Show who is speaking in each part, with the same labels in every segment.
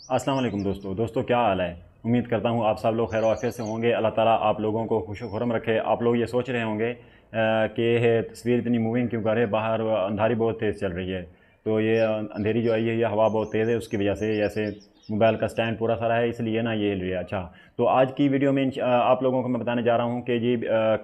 Speaker 1: अस्सलाम वालेकुम दोस्तों क्या हाल है। उम्मीद करता हूँ आप सब लोग खैर आफियत से होंगे। अल्लाह ताला आप लोगों को खुश खुरम रखे। आप लोग ये सोच रहे होंगे कि तस्वीर इतनी मूविंग क्यों कर रहे, बाहर अंधारी बहुत तेज़ चल रही है। तो ये अंधेरी जो आई है, ये हवा बहुत तेज़ है, उसकी वजह से जैसे मोबाइल का स्टैंड पूरा सारा है, इसलिए ना ये हिल रही है। अच्छा, तो आज की वीडियो में आप लोगों को मैं बताने जा रहा हूँ कि जी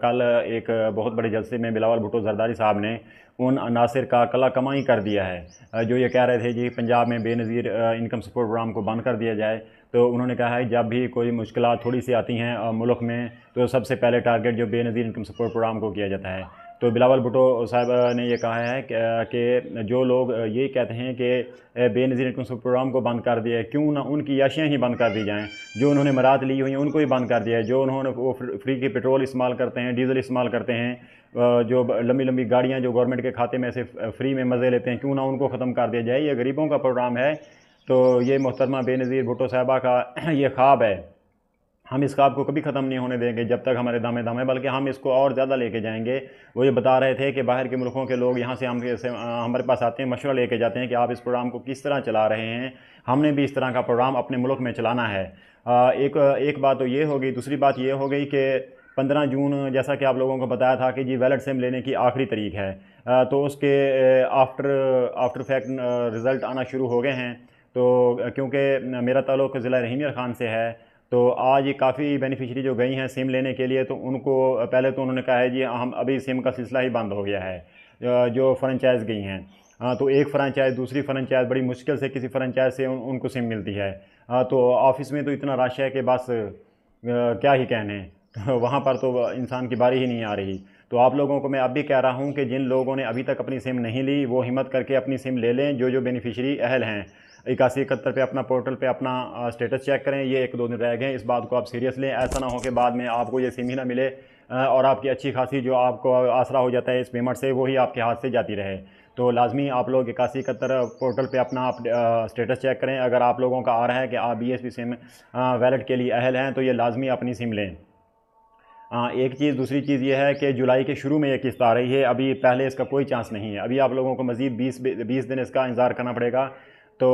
Speaker 1: कल एक बहुत बड़े जलसे में बिलावल भुट्टो जरदारी साहब ने उन अनासर का कला कमाई कर दिया है जो ये कह रहे थे जी पंजाब में बेनज़ीर इनकम सपोर्ट प्रोग्राम को बंद कर दिया जाए। तो उन्होंने कहा है जब भी कोई मुश्किलात थोड़ी सी आती हैं मुल्क में, तो सबसे पहले टारगेट जो बेनज़ीर इनकम सपोर्ट प्रोग्राम को किया जाता है। तो बिलावल भुट्टो साहब ने ये कहा है कि जो लोग ये कहते हैं कि बेनज़ीर इनकम सपोर्ट प्रोग्राम को बंद कर दिया है, क्यों ना उनकी याशियाँ ही बंद कर दी जाएँ। जो उन्होंने मराद ली हुई हैं उनको ही बंद कर दिया है। जो उन्होंने वो फ्री की पेट्रोल इस्तेमाल करते हैं, डीज़ल इस्तेमाल करते हैं, जो लंबी लंबी गाड़ियाँ जो गवर्नमेंट के खाते में से फ्री में मज़े लेते हैं, क्यों ना उनको ख़त्म कर दिया जाए। ये गरीबों का प्रोग्राम है। तो ये मोहतरमा बेनज़ीर भुट्टो साहबा का ये ख्वाब है। हम इस ख्वाब को कभी ख़त्म नहीं होने देंगे जब तक हमारे दम है, बल्कि हम इसको और ज़्यादा लेके जाएंगे। वो ये बता रहे थे कि बाहर के मुल्कों के लोग यहाँ से हमारे पास आते हैं, मशवरा लेके जाते हैं कि आप इस प्रोग्राम को किस तरह चला रहे हैं। हमने भी इस तरह का प्रोग्राम अपने मुल्क में चलाना है। एक बात तो ये हो गई। दूसरी बात ये हो गई कि 15 जून जैसा कि आप लोगों को बताया था कि जी वैलिड सिम लेने की आखिरी तारीख है। तो उसके आफ्टर फैक्ट रिज़ल्ट आना शुरू हो गए हैं। तो क्योंकि मेरा ताल्लुक़ ज़िला रहीम खान से है, तो आज काफ़ी बेनिफिशरी जो गई हैं सिम लेने के लिए, तो उनको पहले तो उन्होंने कहा है जी हम अभी सिम का सिलसिला ही बंद हो गया है। जो फ्रेंचाइज़ गई हैं, तो एक फ्रेंचाइज़ दूसरी फ्रेंचाइज़ बड़ी मुश्किल से किसी फ्रेंचाइज़ से उनको सिम मिलती है। तो ऑफिस में तो इतना रश है कि बस क्या ही कहने। तो वहाँ पर तो इंसान की बारी ही नहीं आ रही। तो आप लोगों को मैं अब भी कह रहा हूँ कि जिन लोगों ने अभी तक अपनी सिम नहीं ली वो हिम्मत करके अपनी सिम ले लें। जो बेनिफिशरी अहल हैं 8171 पे अपना पोर्टल पे अपना स्टेटस चेक करें। ये 1-2 दिन रह गए, इस बात को आप सीरियस लें। ऐसा ना हो कि बाद में आपको ये सिम ही ना मिले और आपकी अच्छी खासी जो आपको आसरा हो जाता है इस पेमेंट से, वही आपके हाथ से जाती रहे। तो लाजमी आप लोग 8171 पोर्टल पे अपना स्टेटस चेक करें। अगर आप लोगों का आ रहा है कि आप BSP सिम वैलिड के लिए अहल हैं, तो ये लाजमी अपनी सिम लें। एक चीज़। दूसरी चीज़ ये है कि जुलाई के शुरू में ये किस्त आ रही है, अभी पहले इसका कोई चांस नहीं है। अभी आप लोगों को मज़ीद 20 दिन इसका इंतज़ार करना पड़ेगा। तो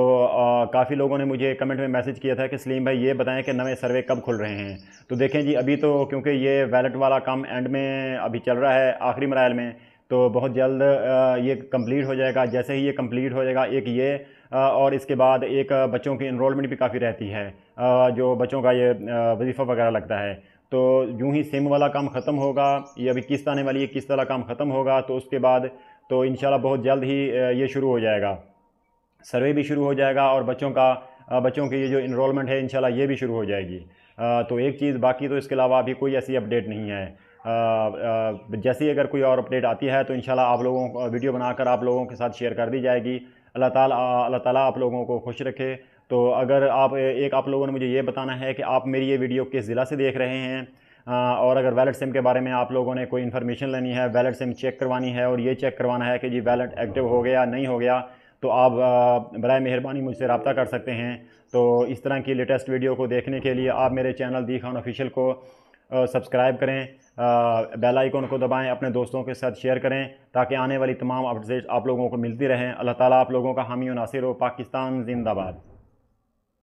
Speaker 1: काफ़ी लोगों ने मुझे कमेंट में मैसेज किया था कि सलीम भाई ये बताएं कि नए सर्वे कब खुल रहे हैं। तो देखें जी, अभी तो क्योंकि ये वैलेट वाला काम एंड में अभी चल रहा है, आखिरी मराइल में, तो बहुत जल्द ये कंप्लीट हो जाएगा। जैसे ही ये कंप्लीट हो जाएगा, एक ये और इसके बाद एक बच्चों की इनरोलमेंट भी काफ़ी रहती है, जो बच्चों का ये वजीफ़ा वगैरह लगता है। तो यूँ ही सिम वाला काम ख़त्म होगा, ये अभी किस्त आने वाली है, किस्त वाला काम ख़त्म होगा, तो उसके बाद तो इंशाल्लाह बहुत जल्द ही ये शुरू हो जाएगा, सर्वे भी शुरू हो जाएगा और बच्चों की ये जो इनरोलमेंट है इंशाल्लाह ये भी शुरू हो जाएगी। तो एक चीज़। बाकी तो इसके अलावा अभी कोई ऐसी अपडेट नहीं है। जैसे ही अगर कोई और अपडेट आती है तो इंशाल्लाह आप लोगों को वीडियो बनाकर आप लोगों के साथ शेयर कर दी जाएगी। अल्लाह ताला आप लोगों को खुश रखे। तो अगर आप लोगों ने मुझे ये बताना है कि आप मेरी ये वीडियो किस ज़िला से देख रहे हैं, और अगर वैलिड सिम के बारे में आप लोगों ने कोई इन्फॉर्मेशन लेनी है, वैलिड सिम चेक करवानी है और ये चेक करवाना है कि जी वैलिड एक्टिव हो गया नहीं हो गया, तो आप बराए मेहरबानी मुझसे रब्ता कर सकते हैं। तो इस तरह की लेटेस्ट वीडियो को देखने के लिए आप मेरे चैनल दी खान ऑफिशियल को सब्सक्राइब करें, बेल आइकन को दबाएं, अपने दोस्तों के साथ शेयर करें ताकि आने वाली तमाम अपडेट्स आप लोगों को मिलती रहें। अल्लाह ताला आप लोगों का हामी और नासिर हो। पाकिस्तान जिंदाबाद।